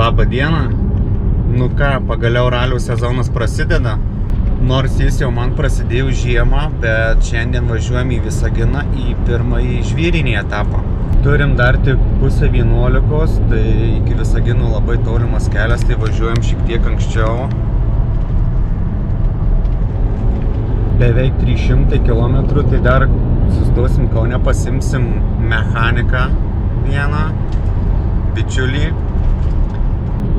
Labą dieną. Nu ką, pagaliau ralių sezonas prasideda. Nors jis jau man prasidėjo žiemą, bet šiandien važiuojam į Visaginą į pirmąjį žvyrinį etapą. Turim dar tik pusę 11, tai iki Visagino labai tolimas kelias, tai važiuojam šiek tiek anksčiau. Beveik 300 km, tai dar sustosim Kaune, pasimsim mechaniką vieną, bičiulį.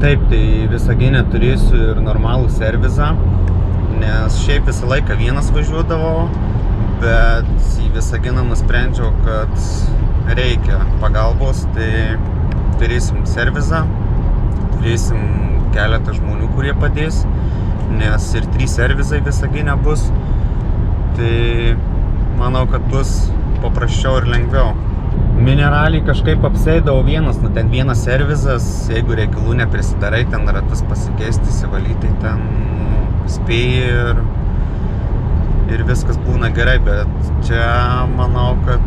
Taip, tai Visagine turėsiu ir normalų servizą, nes šiaip visą laiką vienas važiuodavau, bet į Visaginą nusprendžiau, kad reikia pagalbos, tai turėsim servizą, turėsim keletą žmonių, kurie padės, nes ir 3 servizai Visagine bus, tai manau, kad bus paprasčiau ir lengviau. Mineraliai kažkaip apseidavau vienas, nu ten vienas servizas, jeigu reikalų neprisidarai, ten ratus pasikeisti, įsivalyti, ten spėji ir viskas būna gerai, bet čia manau, kad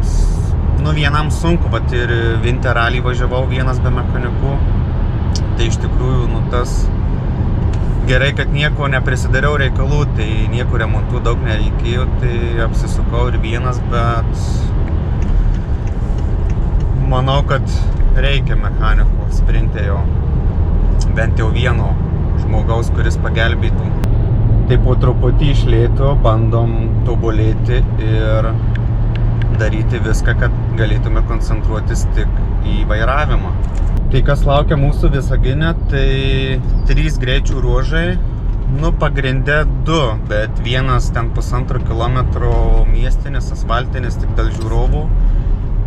nu vienam sunku, vat ir Winterrally važiavau vienas be mechanikų, tai iš tikrųjų nu tas gerai, kad nieko neprisidariau reikalų, tai nieko remontų daug nereikėjo, tai apsisukau ir vienas, bet manau, kad reikia mechanikų sprintėjo, bent jau vieno žmogaus, kuris pagelbėtų. Tai po truputį iš lėto bandom tobulėti ir daryti viską, kad galėtume koncentruotis tik į vairavimą. Tai kas laukia mūsų Visagine, tai 3 greičių ruožai, nu pagrinde 2, bet vienas ten 1,5 kilometro miestinis, asfaltinis, tik dėl žiūrovų.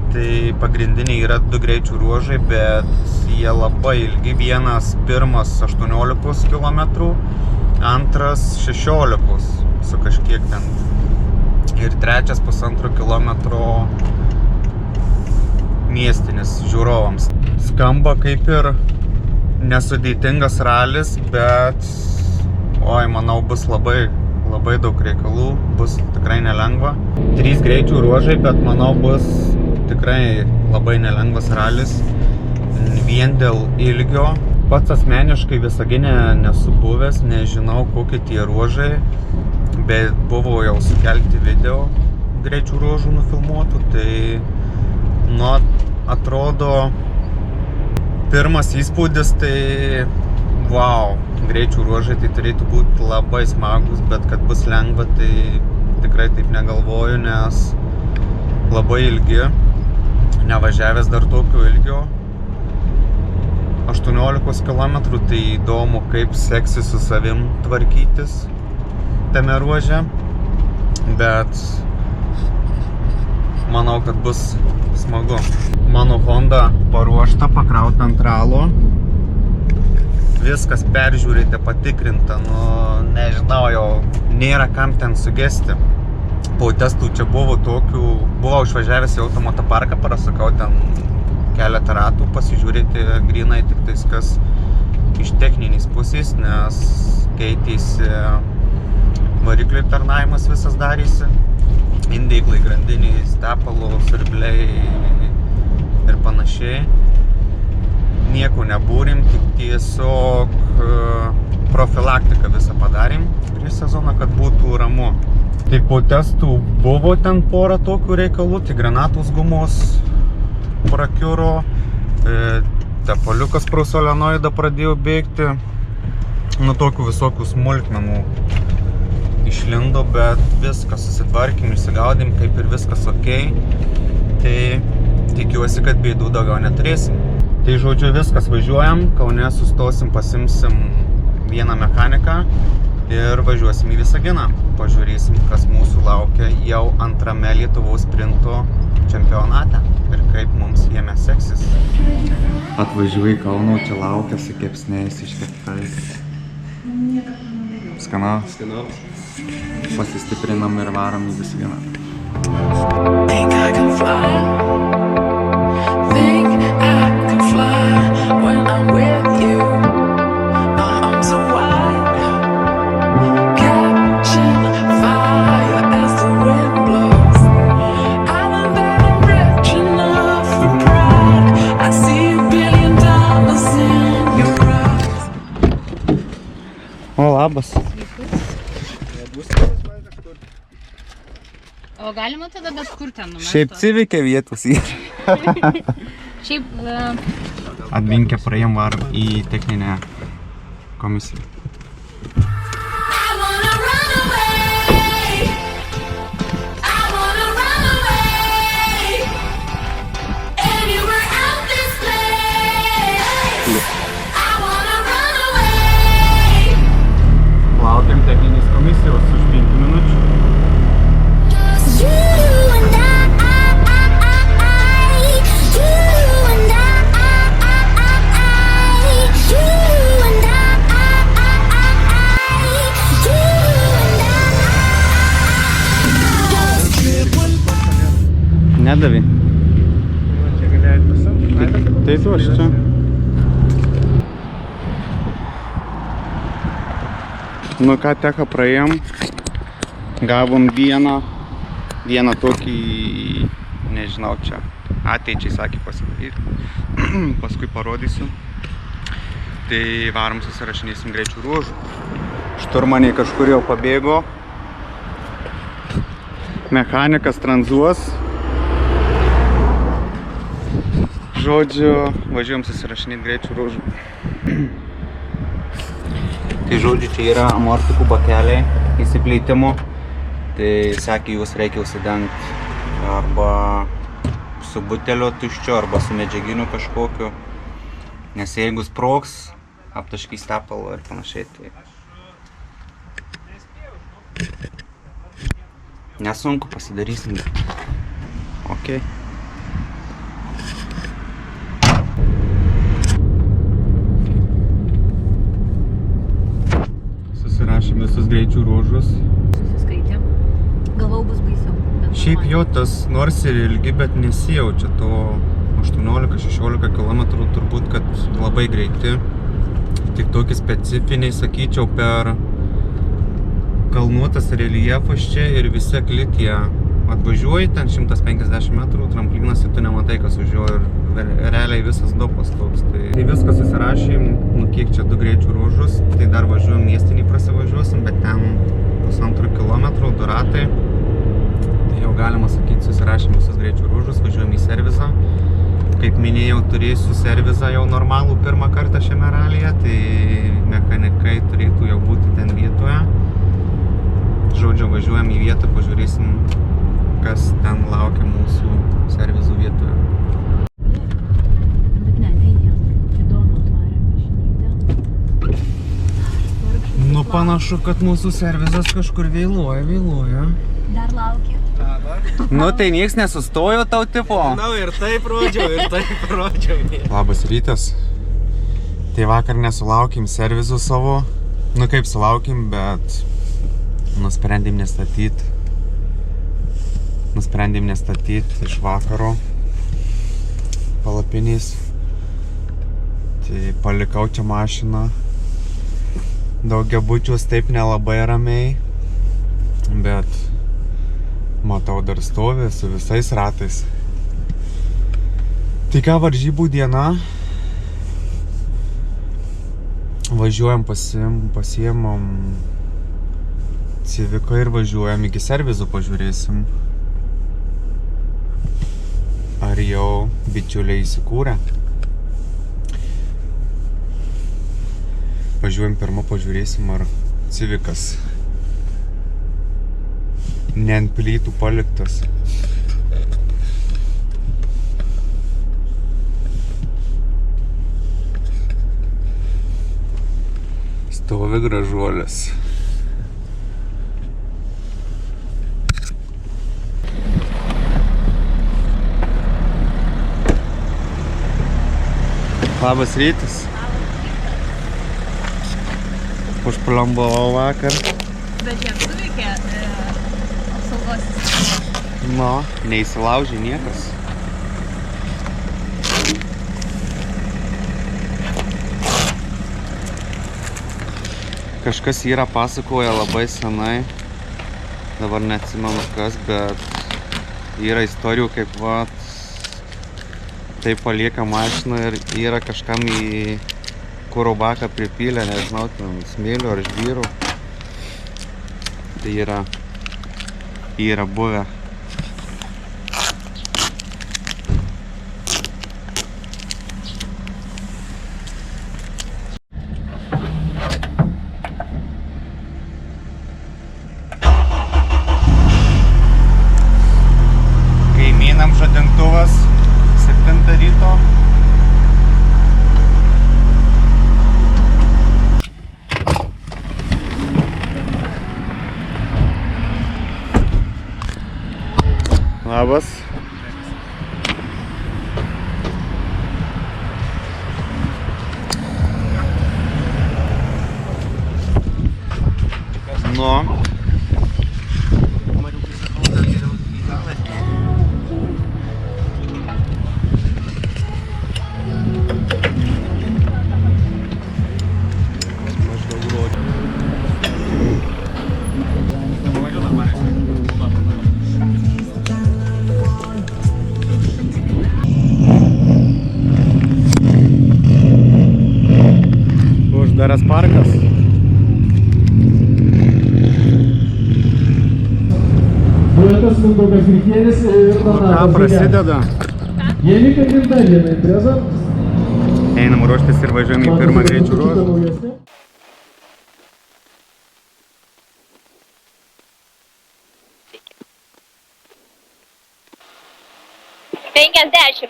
Tai pagrindiniai yra 2 greičių ruožai, bet jie labai ilgi. Vienas pirmas 18 km, antras 16 su kažkiek ten. Ir trečias 1,5 km miestinis žiūrovams. Skamba kaip ir nesudėtingas ralis, bet manau bus labai daug reikalų, bus tikrai nelengva. 3 greičių ruožai, bet manau bus tikrai labai nelengvas ralis, vien dėl ilgio. Pats asmeniškai Visagine nesu buvęs, nežinau kokie tie ruožai, bet buvo jau sukelti video greičių ruožų nufilmuotų, tai nu atrodo pirmas įspūdis, tai wow, greičių ruožai tai turėtų būti labai smagus, bet kad bus lengva, tai tikrai taip negalvoju, nes labai ilgi. Nevažiavęs dar tokio ilgio 18 km, tai įdomu, kaip seksis su savim tvarkytis tame ruože, bet manau, kad bus smagu. Mano Honda paruošta, pakrauta ant ralo, viskas peržiūrėta, patikrinta, nu nežinau, jau nėra kam ten sugesti. Po testų čia buvau išvažiavęs į automoto parką, parasakau ten keletą ratų, pasižiūrėti grynai tik tais kas iš techninės pusės, nes keitėsi variklių tarnavimas visas darėsi, indėklai, grandiniai, stepalo, siurbliai ir panašiai. Nieko nebūrim, tik tiesiog profilaktiką visą padarėm prieš sezoną, kad būtų ramu. Tai po testų buvo ten porą tokių reikalų, tai granatos gumos prakiuro, tepaliukas pro solenoidą pradėjo bėgti, nu tokių visokių smulkmenų išlindo, bet viskas susitvarkėm, išsigaudėm, kaip ir viskas ok, tai tikiuosi, kad bėdų daugiau neturėsim. Tai žodžiu viskas, važiuojam, Kaune sustosim, pasimsim vieną mechaniką ir važiuosim į Visaginą. Pažiūrėsim, kas mūsų laukia jau antrame Lietuvos sprinto čempionate ir kaip mums jame seksis. Atvažiuoju į Kauną, čia laukia su kepsniais iškeptais. Skanaus. Pasistiprinam ir varom į Visaginą. Think I can fly. Think I can fly when I'm with you. I see $1 billion in your eyes. O, labas. O galima tada bet kur ten numesti? Šiaip Civike vietos yra. Šiaip... Atvinkę praėjom varom į techninę komisiją. Laukiam techninės komisijos už 5 minučių. Nedavė. Čia galėjai pasam? Tai tu aš čia. Nu ką teka praėjom, gavom vieną tokį, nežinau, čia ateičiai sakė pasidaryti, paskui parodysiu. Tai varom susirašinėsim greičių ruožų. Šturmaniai kažkur jau pabėgo, mechanikas tranzuos. Žodžiu, važiuojam susirašinėti greičių ruožų. Tai žodžiu, čia yra amortikų bakeliai įsiplėtimo. Tai sakė, juos reikia užsidengti arba su butelio tuščio, arba su medžiaginiu kažkokiu. Nes jeigu sprogs, aptaškys tepalą ir panašiai. Tai... nesunku, pasidarysim. Ok. Susirašėm visus greičių ruožus. Susiskaitėm. Galvau bus baisiau. Šiaip jo tas nors ir ilgi, bet nesijaučia to 18-16 km turbūt, kad labai greiti. Tik tokį specifiniai, sakyčiau, per kalnuotas reljefas čia ir visi aklitie. Atvažiuoji ten 150 metrų, tramplinas ir tu nematai, kas užžiūri ir realiai visas dopas toks. Tai viską susirašėm, nu kiek čia 2 greičių ruožus, tai dar važiuojam miestinį prasivažiuosim, bet ten 1,5 kilometrų, 2 ratai. Tai jau galima sakyti, susirašėm visus greičių ruožus, važiuojam į servizą. Kaip minėjau, turėsiu servizą jau normalų pirmą kartą šiame ralyje, tai mechanikai turėtų jau būti ten vietoje. Žodžiu, važiuojam į vietą, pažiūrėsim, kas ten laukia mūsų servizų vietoje. Bet ne, jie. Įdomu atvarė mašinytę. Nu, panašu, kad mūsų servizas kažkur vėluoja. Dar laukia. Nu, tai nieks nesustojo tau tipo. Na, ir taip rodžiau. Labas rytas. Tai vakar nesulaukėm servizų savo. Nu, kaip sulaukėm, bet nusprendėm nestatyti iš vakaro palapinės. Tai palikau čia mašiną. Daugiabučius taip nelabai ramiai, bet matau dar stovi su visais ratais. Tai ką, varžybų diena. Važiuojam pasiemam Civiką ir važiuojam iki servizų, pažiūrėsim, ar jau bičiuliai įsikūrė. Važiuojam pirmą, pažiūrėsim, ar Civikas ne ant plytų paliktas. Stovi gražuolis. Labas rytas. Užplombavau vakar. Bet jie suveikė apsaugos sistema. No, neįsilaužė niekas. Kažkas yra pasakoja labai senai. Dabar neatsimenu kas, bet yra istorijų, kaip vat taip palieka mašiną ir yra kažkam kuro baką pripylę, nežinau, ten smėlių ar žvyrų. Tai yra buvę. Kaimynam žadintuvas 7 ryto. Labas. Nu. Uždaras parkas. Duetas Mindaugas Grikėlis ir Donatas. Ką prasideda? Jie liko dar vieną imprezą. Einam ruoštis ir važiuojam į pirmą greičių ruožą.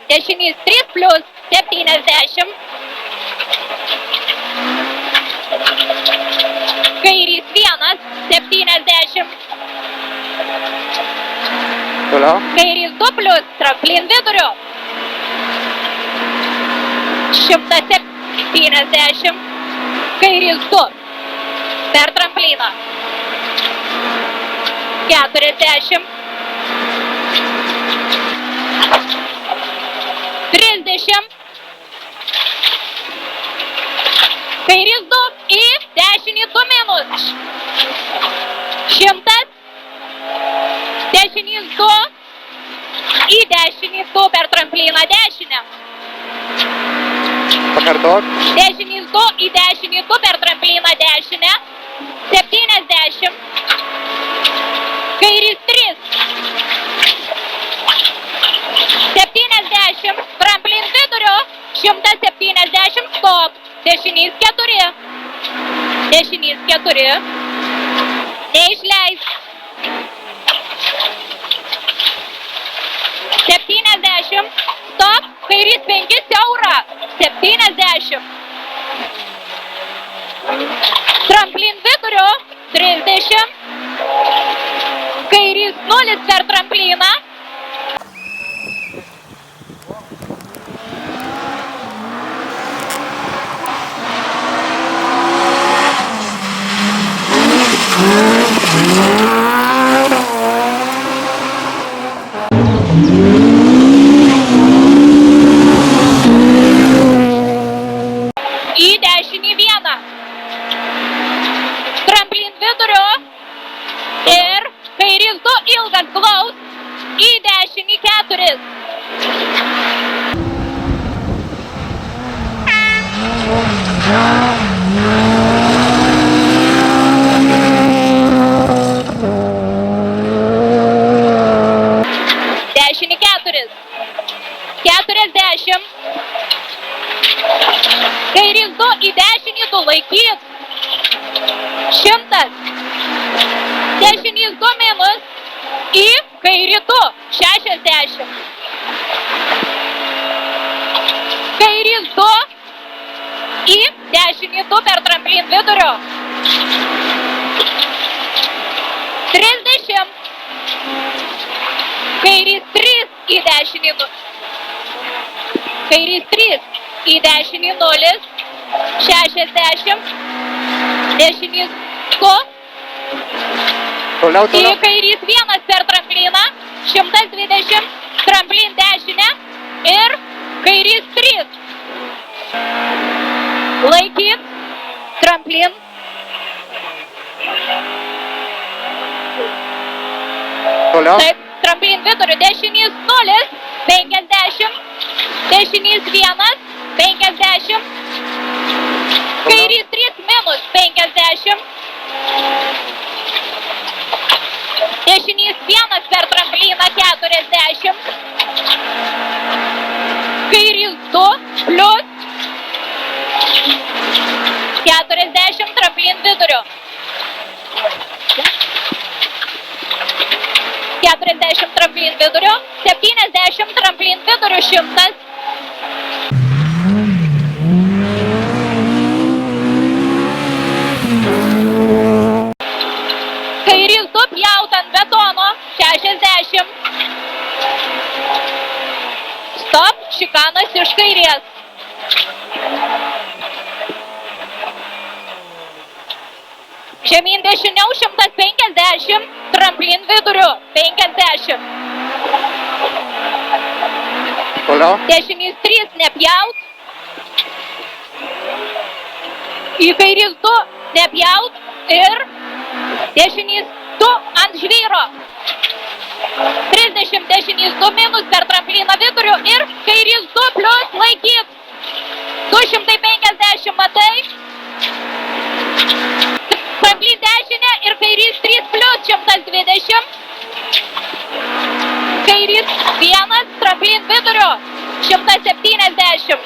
Dešinys 3 + 70. Kairys 1, 70. Toliau. Kairys 2 + tramplin vidurio. 170. Kairys 2 per trampliną. 40. 30. Kairys 2 į dešinį 2 minus. 100. Dešinys 2 į dešinį 2 per trampliną dešinę. Pakartok. Dešinys 2 į dešinį 2 per trampliną dešinę. 70. Kairys 3. 70. Tramplin vidurio. 170. Stop. Dešinys 4. Dešinys 4. Neišleis. 70. Stop. Kairys 5 siaura. 70. Tramplin vidurio. 30. Kairys 0 per trampliną. Į dešinį 1. Tramplin vidurio. Ir kairys 2 ilgas glaus. Į dešinį 4. Dešinį 4. 40. Kairys 2 į dešinį 2 laikyt. 100. Dešinys 2 minus į kairį 2. 60. Kairys 2 į dešinį 2 per tramplin vidurio. 30. Kairys 3 į dešinį 2. Kairys 3 į dešinį 0. 60. Dešinys 2. Toliau, Į kairys 1 per trampliną. 120. Tramplin dešinę. Ir kairys 3. Laikyt. Tramplin. Toliau. Taip, tramplin viduriu. Dešinys 0. 50. Dešinys 1. 50. Dešinys 1 per trampliną 40. Kairys 2 plius 40 tramplin vidurio. 40 tramplin vidurio, 70 tramplin vidurio 100. Kairys 2 pjaut ant betono 60. Stop, šikanas iš kairės. Žemyn dešiniau 150, tramplin viduriu 50. Toliau. Dešinys 3 nepjaut. Į kairys 2 nepjaut ir dešinys 2 ant žvyro. 30 dešinys 2 minus per trampliną viduriu ir kairys 2 plius laikyt. 250 matai. Tramplin dešinė ir kairys 3 plius 120. Kairys 1, tramplin vidurio 170.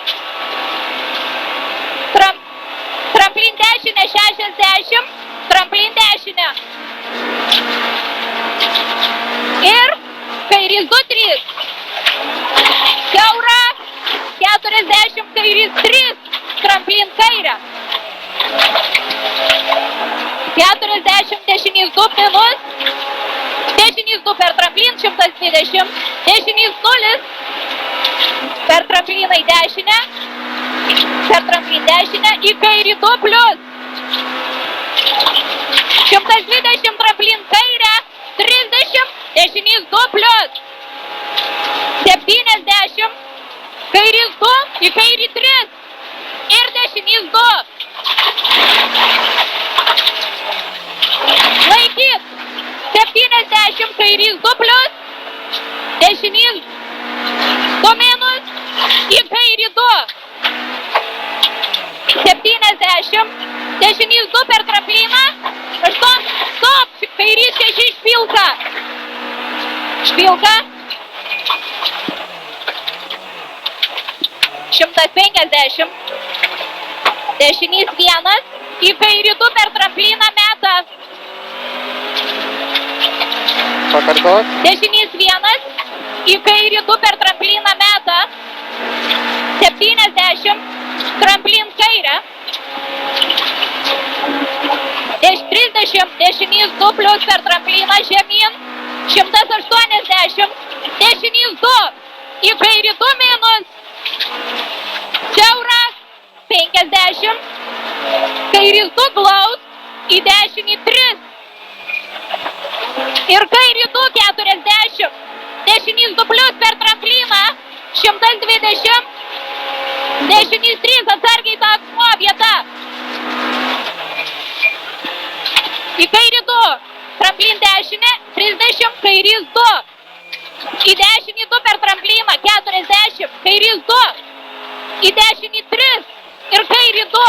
Tramplin dešinė 60, tramplin dešinė. Ir kairys 2, 3. Siaura 40, kairys 3, tramplin kairę. 40 dešinys 2 minus. Dešinys 2 per tramplin 120. Dešinys 0 per trampliną į dešinę. Per tramplin dešinę į kairį 2 plius. 120 tramplin kairę. 30 dešinys 2 plius. 70 kairys 2 į kairį 3 ir dešinys 2. Laikyt 70 kairys 2 plius, dešinys 2 minus į kairį 2. 70 dešinys 2 per trampliną. Stop, kairys 6 špilka. Špilka. 150. Dešinys 1 į kairį 2 per trampliną meta. Pakartot. Dešinys 1 į kairį 2 per trampliną meta. 70 tramplin kairę. 30 dešinys 2 plius per trampliną žemyn. 180 dešinys 2 į kairį 2 minus. Siaura 50. Kairys 2 glaus į dešinį 3. Ir kairį 2 40. Dešinys 2 plius per trampliną 120. Dešinys 3 atsargiai tą akmuo vieta. Į kairį 2. Tramplin dešinė 30. Kairys 2. Į dešinį 2 per trampliną 40. Kairys 2. Į dešinį 3. Ir kairį 2.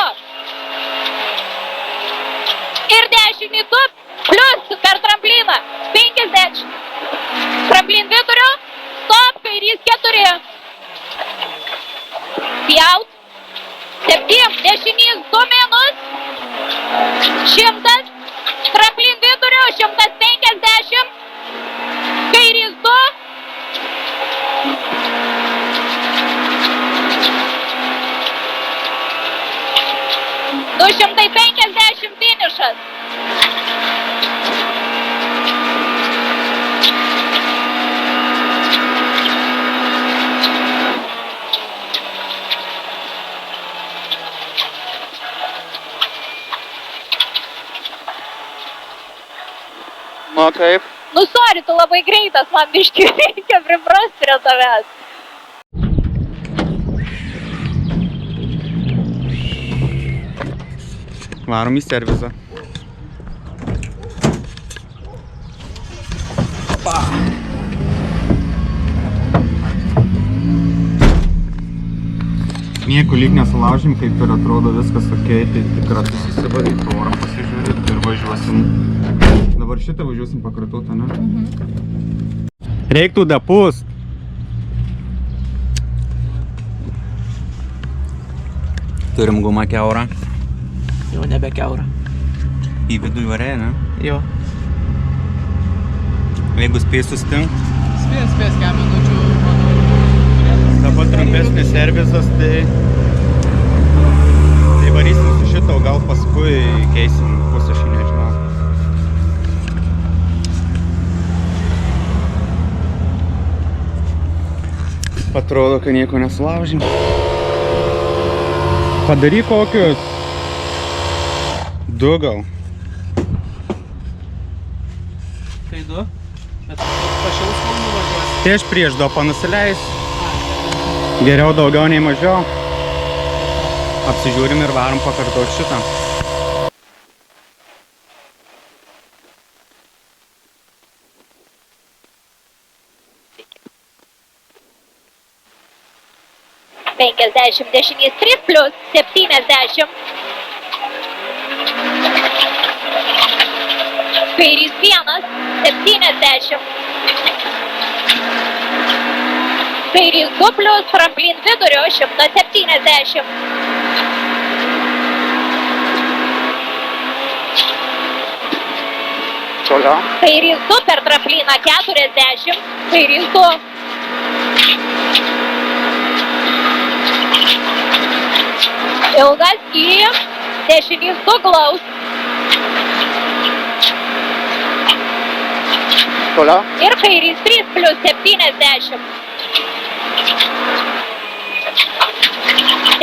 Ir dešinį 2 plius per trampliną 50. Tramplin vidurio. Stop, kairys 4. Pjaut. 7. Dešinys 2 minus. 100. Tramplin vidurio 150. Kairys 2. Du 250 finišas. Nu kaip? Nu, sorry, tu labai greitas, man biškį reikia priprast prie tavęs. Varom į servizą. Nieko lyg nesulaužim, kaip ir atrodo viskas okei, tai tik ratus įsivaryt, orą pasižiūrėt ir važiuosim. Dabar šitą važiuosim pakratutą, ne? Reiktų dapust. Turim gumą kiaurą. Jau nebe kiaura. Į vidų įvarė, ne? Jo. Jeigu spės sustinkt. Spės, kem minučių, manau. Dabar trumpesnis servizas, tai varysim su šito, gal paskui keisim pusę, aš nežinau. Atrodo, kad nieko nesulaužim. Padaryk kokius 2 gal. Tai 2? Bet pašils kol nuvažiuosi. Tai aš prieš dopą nusileis. Geriau daugiau nei mažiau. Apsižiūrim ir varom pakartot šitą. Dešinys 3 plius 70. Kairys 1, 70. Kairys 2 plius tramplin vidurio 170. Toliau. Kairys 2 per trampliną 40. Kairys 2. Ilgas į dešinys 2 glaus. Toliau. Ir kairys 3 plius 70.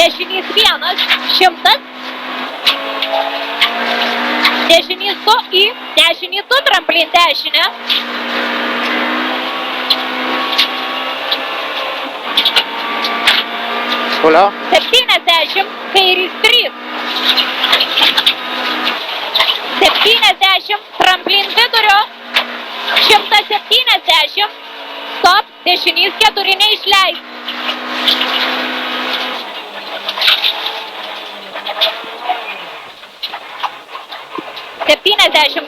Dešinys 1, 100. Dešinys 2 į dešinį 2 tramplin dešinę. Toliau. 70, kairys 3. 70, tramplin vidurio. 170. Stop, dešinys 4 neišleis.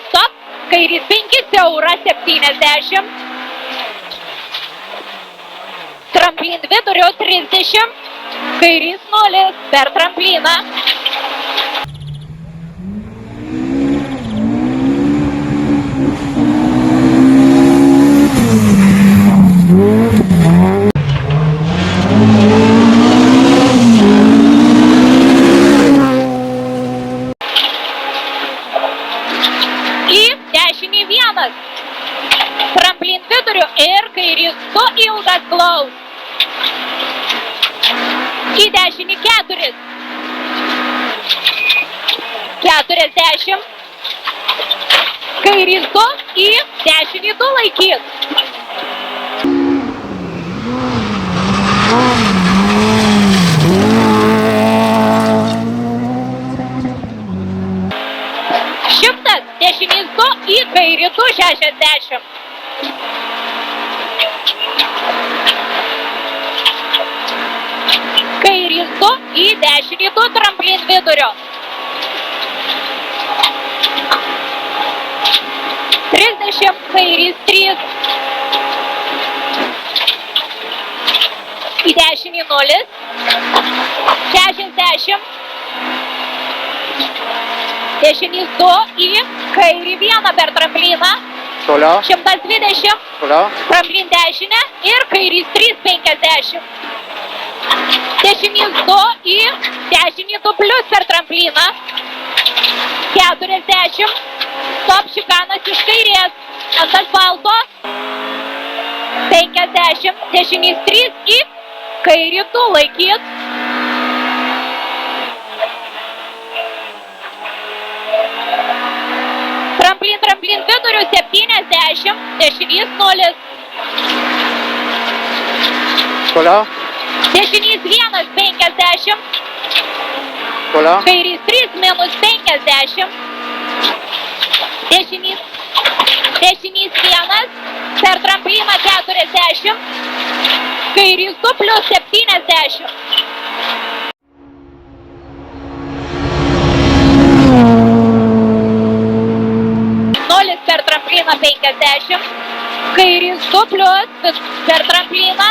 Stop, kairys 5, siaura 70. Tramplin vidurio 30. Kairys 0 per trampliną. Į dešinį 1. Tramplin vidurio ir kairys 2 ilgas glaus. Į dešinį 4. 40. Kairys 2 į dešinį 2 laikyt. Šimtas, dešinys 2 į kairį 2 60. Kairys 2 į dešinį 2 tramplin vidurio. 30, kairys 3. Į dešinį 0. 60. Dešinys 2 į kairį 1 per trampliną. Toliau. 120. Toliau. Tramplin dešinę ir kairys 3 50. Dešinys 2 į dešinį 2 plius per trampliną. 40. Stop, šikanas iš kairės. Ant asfalto. 50. Dešinys 3 į kairį 2 laikyt. Tramplin vidurio 70. Dešinys 0. Toliau. Dešinys 1 50. Toliau. Kairys 3 minus 50. Dešinys 1 per trampliną 40. Kairys 2 plius 70. 150. Kairys 2 plius per trampliną.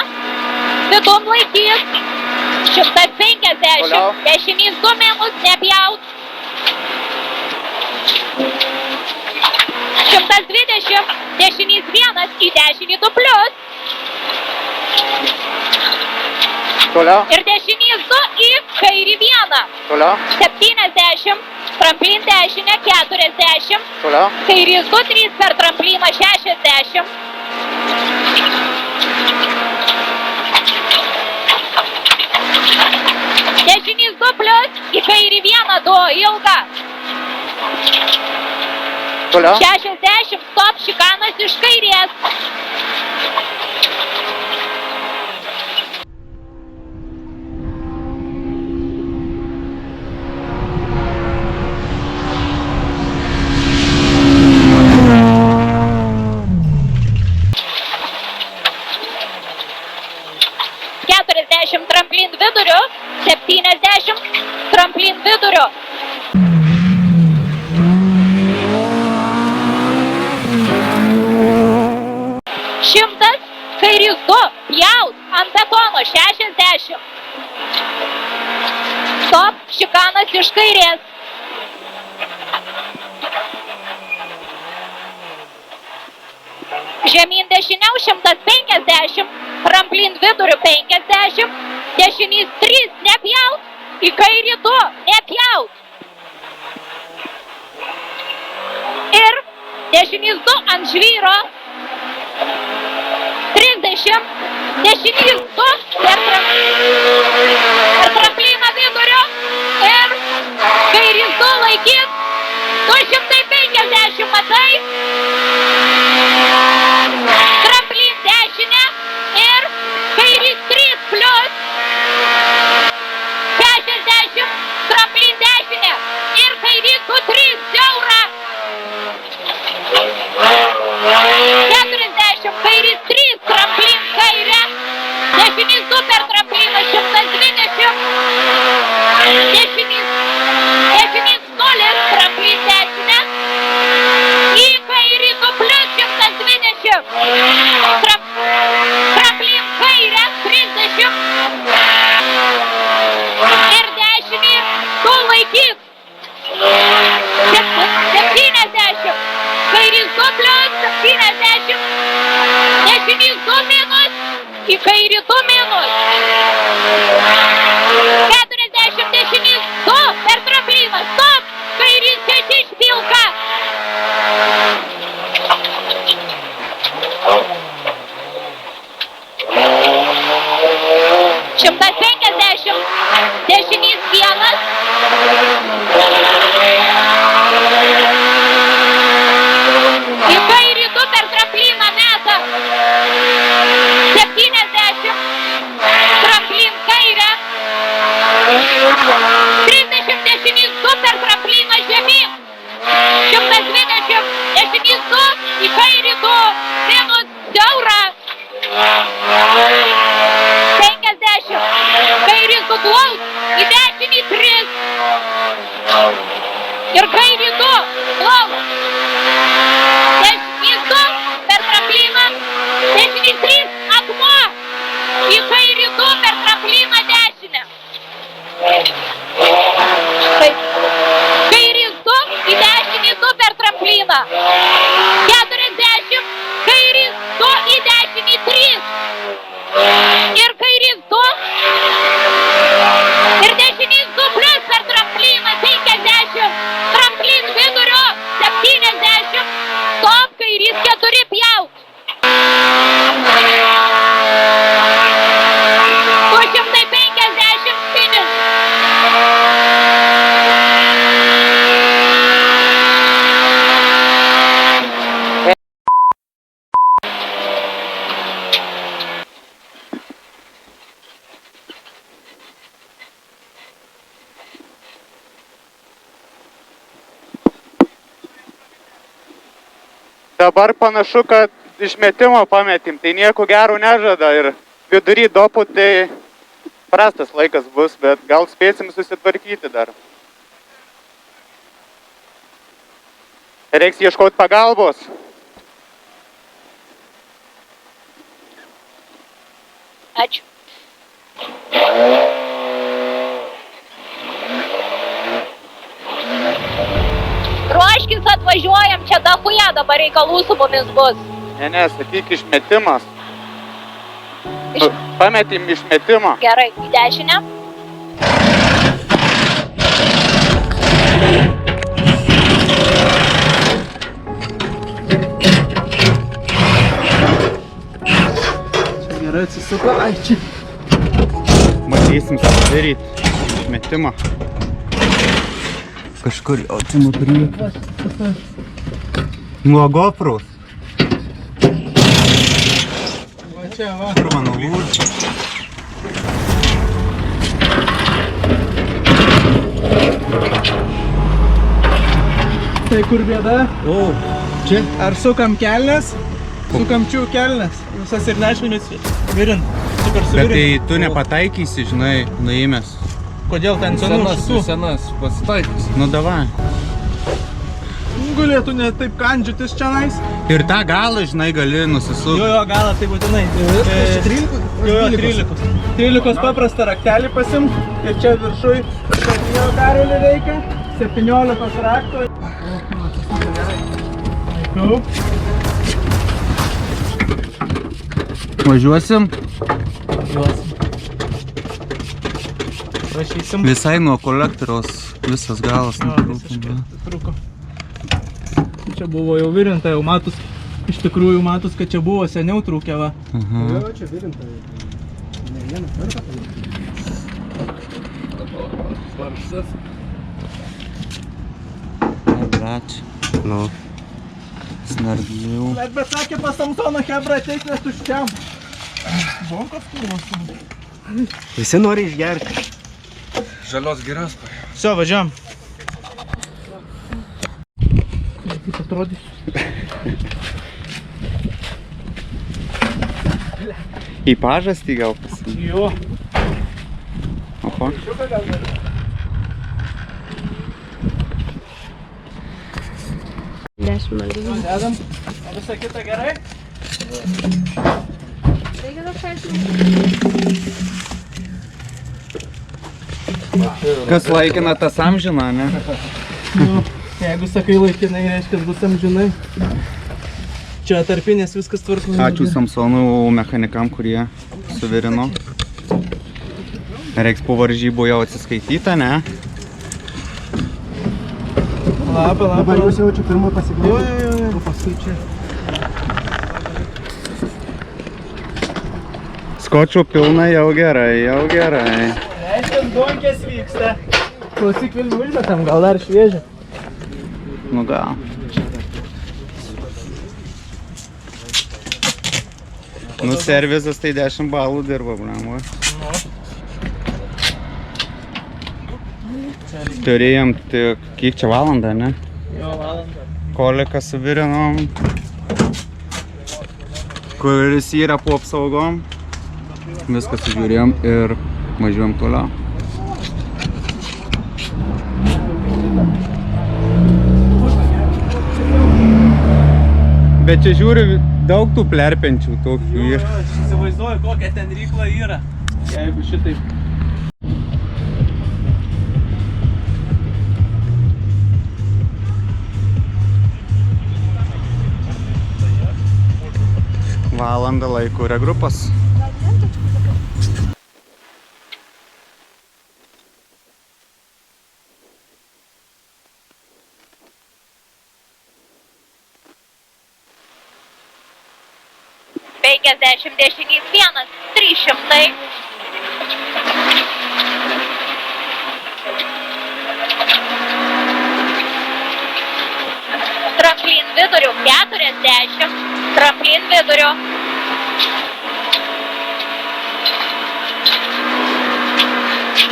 Vidum laikys. 150. Toliau. Dešinys 2 minus, nepjaut. 120. Dešinys 1 į dešinį 2 plius. Toliau. Ir dešinys 2 į kairį 1. Toliau. 70. Tramplin dešinę 40. Toliau. Kairys 2, 3 per trampliną 60. Dešinys 2 plius į kairį 1, 2 ilgą. Toliau. 60, stop, šikanas iš kairės. Tramplin viduriu, 70 tramplin viduriu. 100, kairys 2, pjaut ant betono 60. Stop, šikanas iš kairės. Žemyn dešiniau 150, tramplin viduriu 50, dešinys 3, nepjaut, į kairį 2, nepjaut. Ir dešinys 2 ant žvyro, 30, dešinys 2 per trampliną viduriu ir kairys 2 laikys, 250, matai. Tramplin dešinę ir kairys 3 plius 60, tramplin dešinę ir kairys 2, 3 siaurą 40, kairys 3 tramplin kairę, dešinys 2 per trampliną 120, dešinys 0 tramplin dešinę į kairį 2 plius 120, tramplin kairę 30 ir dešinį 2 laikys 70, kairys 2 plius 70, dešinys 2 minus, į kairį 2 minus 40, dešinys 2 per trampliną, stop, kairys 6 špilka. 150, dešinys 1, į kairį 2 per trampliną meta, 70, tramplin kairę, 30, dešinys 2 per trampliną žemyn, 120, dešinys 2, į kairį 2, minus siaurą, 50, kairys 2 plaus, į dešinį 3 ir kairį 2 plaus, dešinys 2 per trampliną, dešinys 3 akmuo, į kairį 2 per trampliną dešinę. Kairys 2, į dešinį 2 per trampliną, 40, kairys 2, į dešinį 3 ir kairys 2 ir dešinys 2 plius per trampliną 50, tramplin viduriu 70, stop, kairys 4 pjaut. 250 finish. Dabar panašu, kad išmetimo pametim, tai nieko gero nežada ir vidury dopų tai prastas laikas bus, bet gal spėsim susitvarkyti dar. Reiks ieškoti pagalbos. Ačiū. Ruoškis, atvažiuojam, čia dahuja dabar reikalų su mumis bus. Ne, sakyk išmetimas. Pametėm išmetimą. Gerai, į dešinę. Gerai atsisuko, ai čia. Matysim susidaryti išmetimą. Kažkur jau čia nupriekį. Nuo GoPros. Va čia, va. Kur mano lūžė? Tai kur bėda? O, čia? Ar sukam kelnes? Sukam čių kelnes. Visas ir nešminius virint. Super Bet suvirint. tai tu nepataikysi, žinai, nuėmęs. Kodėl ten senų šitų? Senas pasitaikys. Nu davai. Galėtų ne taip kandžiutis čionais. Ir tą galą, žinai, gali nusisukti. Jo, galą tai būtinai. 13. 13 paprastą raktelį pasimt. Ir čia viršui 7 karolį reikia. 17 rakto. Važiuosim. Rašysim. Visai nuo kolektoriaus visas galas Trūko. Čia buvo jau virinta, jau matus. Iš tikrųjų matus, kad čia buvo seniau trūkę, va. Čia virinta. Ne vieną kartą. Varžtas. Ačiū. Nu. Snardžiau. Bet sakė pas Samsoną Hebra ateik, nes tuščiam. Bonkos kūros. Visi nori išgerti. Žalios girios. Все, važiuojam. Kaip atrodys? Į pažastį gal pasimti. Jo. Oho. Dedam. O visa kita gerai? Kas laikina, tas amžina, ne? Nu, jeigu sakai laikinai, reiškia bus amžinai. Čia tarpinės viskas tvarko. Ačiū Samsonų mechanikam, kurie suvirino. Reiks po varžybų jau atsiskaityta, ne? Lapą. Dabar jūs jau čia pirmą Jo, pasiklausyti. o paskui čia. Skočių pilna jau gerai, jau gerai. Reiškia, donkės vyksta. Klausyk, Vilnių užmetam, gal dar šviežia. Nu gal. Nu servizas tai 10 balų dirba, blem. Turėjom tik, kiek čia valandą, ne? Jo, valandą. Koliką suvirinom, kuris yra po apsaugom. Viską sužiūrėjom ir važiuojam toliau. Bet čia žiūriu, daug tų plerpenčių tokių Jo, yra. aš įsivaizduoju, kokia ten rykla yra. Jeigu šitaip. Valandą laiko regrupas. Dešinys 1, 300. Tramplin vidurių 40. Tramplin vidurių.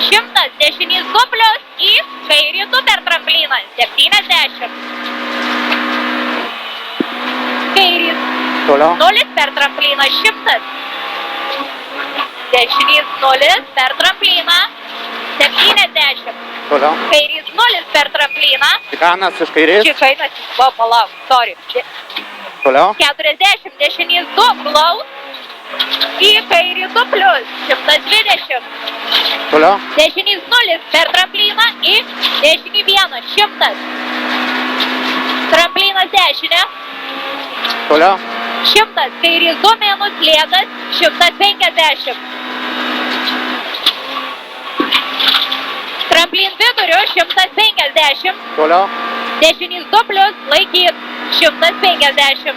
Šimtas dešinys 2 plius į kairį 2 per trampliną 70. Kairys Toliau. 0 per trampliną 100. Dešinys 0 per trampliną 70. Toliau. Kairys 0 per trampliną. Čikanas iš kairės. Čikainas, palauk, sorry. Toliau. 40, dešinys 2 klaus. į kairį 2 plius 120. Toliau. Dešinys 0 per trampliną į dešinį 1 100. Tramplinas dešinė. Toliau. 100. Kairys 2 minus lėtas 150. Tramplin viduriu 150. Toliau. Dešinys 2 plius laikyt 150.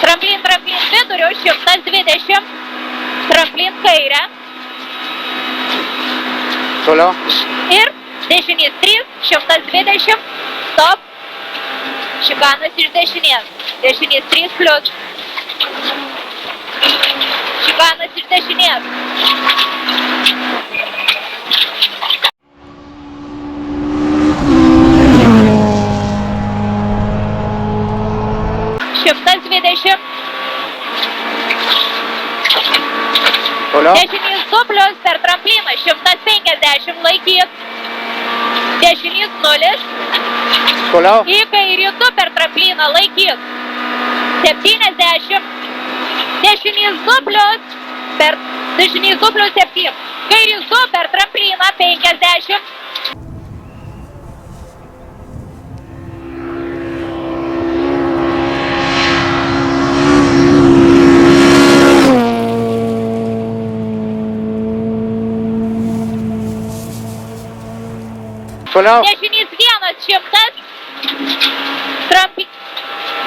Tramplin viduriu 120. Tramplin kairę. Toliau. Ir dešinys 3 120. Stop. Šikanas iš dešinės. Dešinys 3 plius. Šikanas iš dešinės. Šimtas 20. Toliau. Dešinys 2 plius per trampliną 150 laikyt. Dešinys 0. Toliau. Į kairį 2 per trampliną laikyt. 70. Dešinys 2 plius per 7. Kairys 2 per trampliną 50. Toliau. Dešinys 1 100.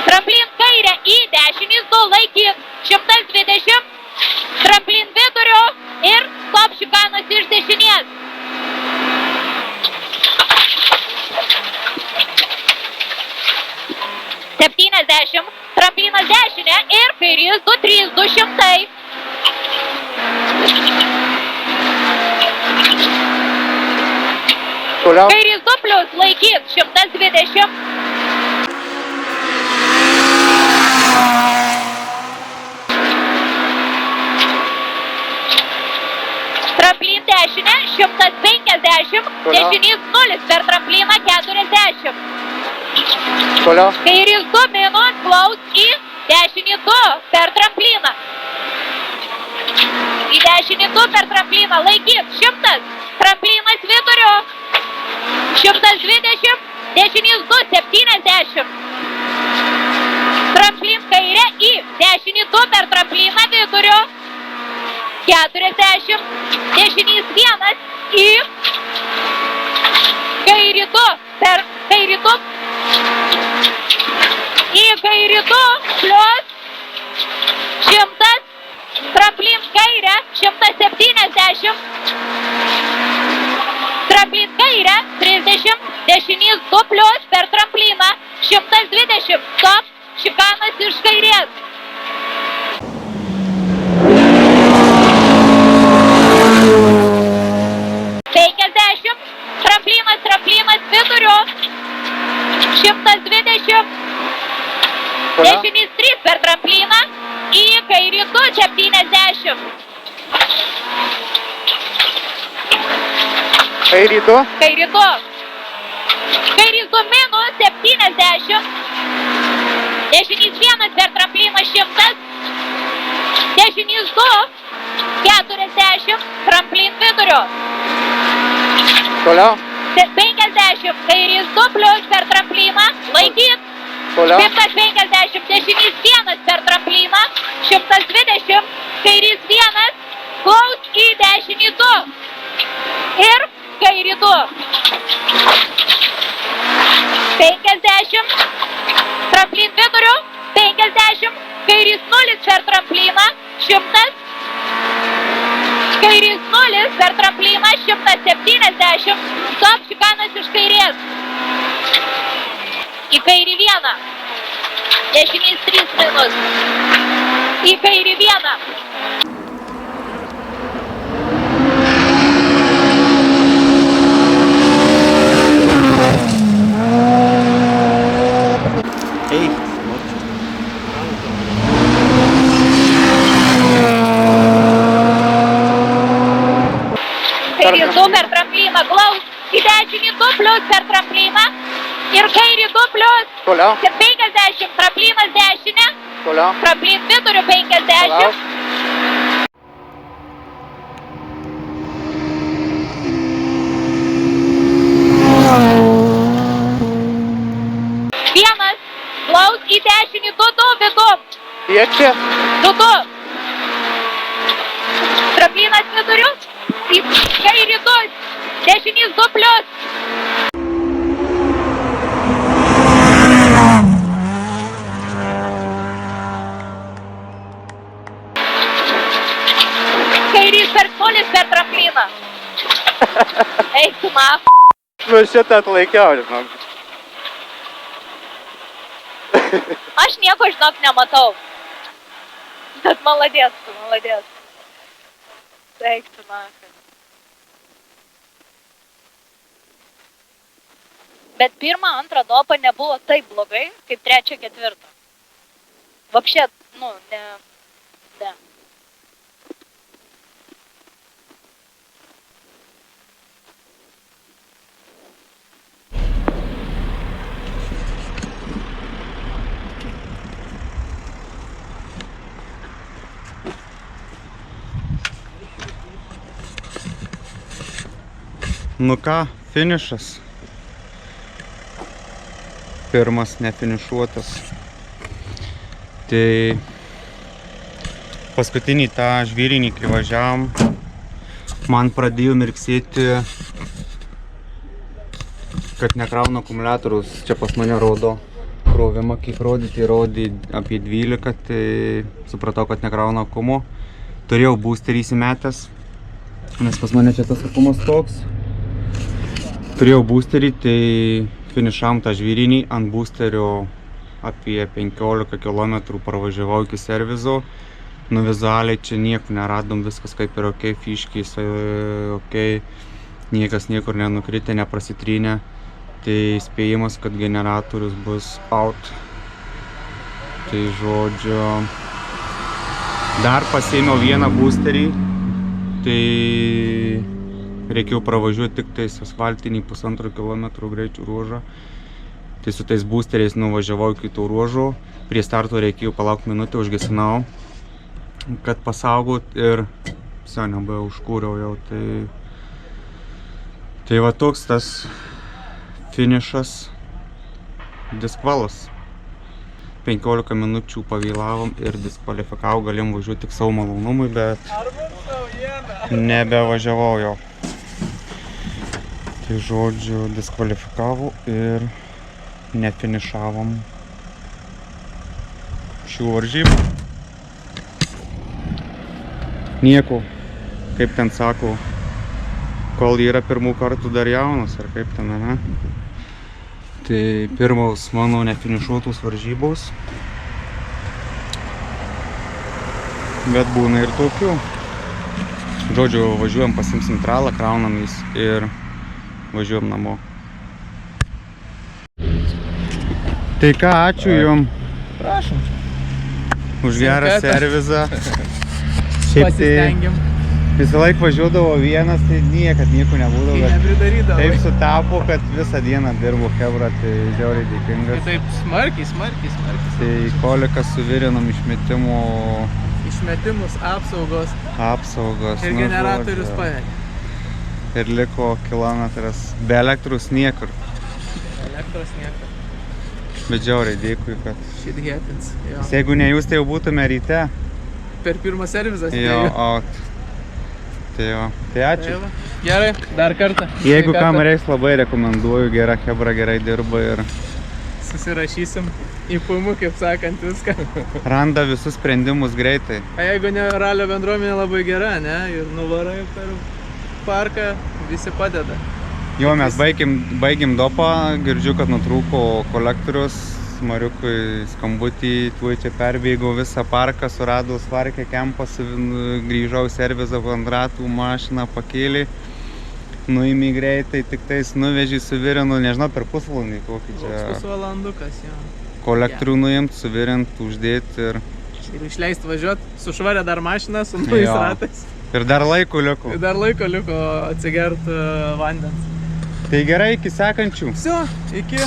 Tramplin kairę į dešinys 2 laikyt 120. Tramplin viduriu ir stop šikanas iš dešinės. Septyniasdešimt. Tramplinas dešinė ir kairys 2 3 200. Toliau. Kairys 2 plius laikyt 120. Tramplin dešinė 150. Dešinys 0 per trampliną 40. Toliau. Kairys 2 minus klaus į dešinį 2 per trampliną. Į dešinį 2 per trampliną laikyt 100. Tramplinas viduriu 120. Dešinys 2 70. Tramplin kairė į dešinį 2 per trampliną viduriu 40. Dešinys 1 į kairį 2 per kairį 2 į kairį 2 plius 100. Tramplin kairę 170. Tramplin kairę 30. Dešinys 2 plius per trampliną 120. Stop. Šikanas iš kairės. Tramplinas viduriu 120. Dešinys 3 per trampliną į kairį 2 70. Kairį 2. Kairį 2. Kairys 2 minus 70. Dešinys 1 per trampliną 100. Dešinys 2 40. Tramplin viduriu. Toliau. 50. Kairys 2 plius per trampliną laikyt. Toliau. 150. Dešinys 1 per trampliną 120. Kairys 1 klaus į dešinį 2. Ir kairį 2. 50. Tramplin viduriu 50. Kairys 0 per trampliną 100. Kairys 0 per trampliną 170. Stop. Šikanas iš kairės. Į kairį 1. Dešinys 3 minus. Į kairį 1. Ei. Kairys 2 per trampliną klaus. Į dešinį 2 plius per trampliną Ir kairį 2 plius. Toliau, 50, tramplinas dešinė. toliau. Tramplin viduriu 50. Toliau. Vienas. Klaus į dešinį 2-2 vidu. Tiekti. 2-2. Tramplinas viduriu. Į kairį 2. Dešinys 2 plius. Kairys per 0 per trampliną. Eik tu man. Nu šitą atlaikiau, žinok. Aš nieko, žinok, nematau. Bet maladės tu, maladės. Eik tu man. Bet pirmą, antrą dopą nebuvo taip blogai, kaip trečią, ketvirtą. Vapšė, nu, ne. Nu ką, finišas. Pirmas nefinišuotas. Tai paskutinį tą žvyrinį, kai važiavom, man pradėjo mirksėti, kad nekrauna akumuliatorius. Čia pas mane rodo krovimą, kiek rodyti, rodė apie 12, tai supratau, kad nekrauna akumo. Turėjau boosterį įsimetęs, nes pas mane čia tas akumas toks. Turėjau boosterį, tai finišavom tą žvyrinį, ant boosterio apie 15 km parvažiavau iki servizo. Nu vizualiai čia nieko neradom, viskas kaip ir ok, fiškiai ok, niekas niekur nenukritę, neprasitrynė. Tai spėjimas, kad generatorius bus out. Tai žodžiu, dar pasiėmiau vieną boosterį, tai reikėjo pravažiuoti tik tais asfaltinį 1,5 km greičių ruožą. Tai su tais boosteriais nuvažiavau iki tų ruožų. Prie starto reikėjo palaukti minutę, užgesinau, kad pasaugot ir viso nebuvau, užkūriau jau. Tai va toks tas finišas, diskvalas. 15 minučių pavėlavom ir diskvalifikavau, galėjom važiuoti tik savo malonumui, bet nebevažiavau jau. Tai žodžiu, diskvalifikavau ir nefinišavom šių varžybų. Nieko, kaip ten sako, kol yra pirmų kartų dar jaunas, ar kaip ten, ne? Tai pirmaus mano nefinišuotos varžybos. Bet būna ir tokių. Žodžiu, važiuojam, pasimsim tralą, kraunamės ir važiuojam namo. Tai ką, ačiū jum. Prašom. Už gerą servizą. Šiaip tai Pasistengiam. visą laiką važiuodavo vienas, tai niekad nieko nebūdavo. Kai Bet nepridarydavo. taip sutapo, kad visą dieną dirbu chebra, tai žiauriai dėkingas. Taip smarkiai. Tai koliką suvirinom išmetimo Išmetimus, apsaugos ir ir generatorius pavedė. Ir liko kilometras. Be elektros niekur. Elektros niekur. Bet žiauriai dėkui, kad... Shit happens. Jo. Jeigu ne jūs, tai jau būtume ryte. Per pirmą servizą Jo, spėjau. out. Tai jo. Tai ačiū. Tai va. Gerai, dar kartą. Jeigu Sveikata. kam reiks, labai rekomenduoju. Gera chebra, gerai dirba ir Susirašysim į pumų, kaip sakant, viską. randa visus sprendimus greitai. O jeigu ne, ralio bendruomenė labai gera, ne? Ir nuvarai per parką, visi padeda. Jo, mes baigėm dopą, girdžiu, kad nutrūko kolektorius. Mariukui skambutį, tuoj čia perbėgau visą parką, suradau svarkę kempą, grįžau į servizą ant ratų, mašiną pakėlė, nuėmė greitai, tik tais nuvežė, suvirinu, nežinau, per pusvalandį kokį čia. Pusvalandukas, jo. Kolektorių nuimt, suvirint, uždėti ir išleist važiuot, sušvarė dar mašiną su naujais Jo. ratais. dar laiko liko. Ir dar laiko liko atsigert vandens. Tai gerai, iki sekančių. Все, iki.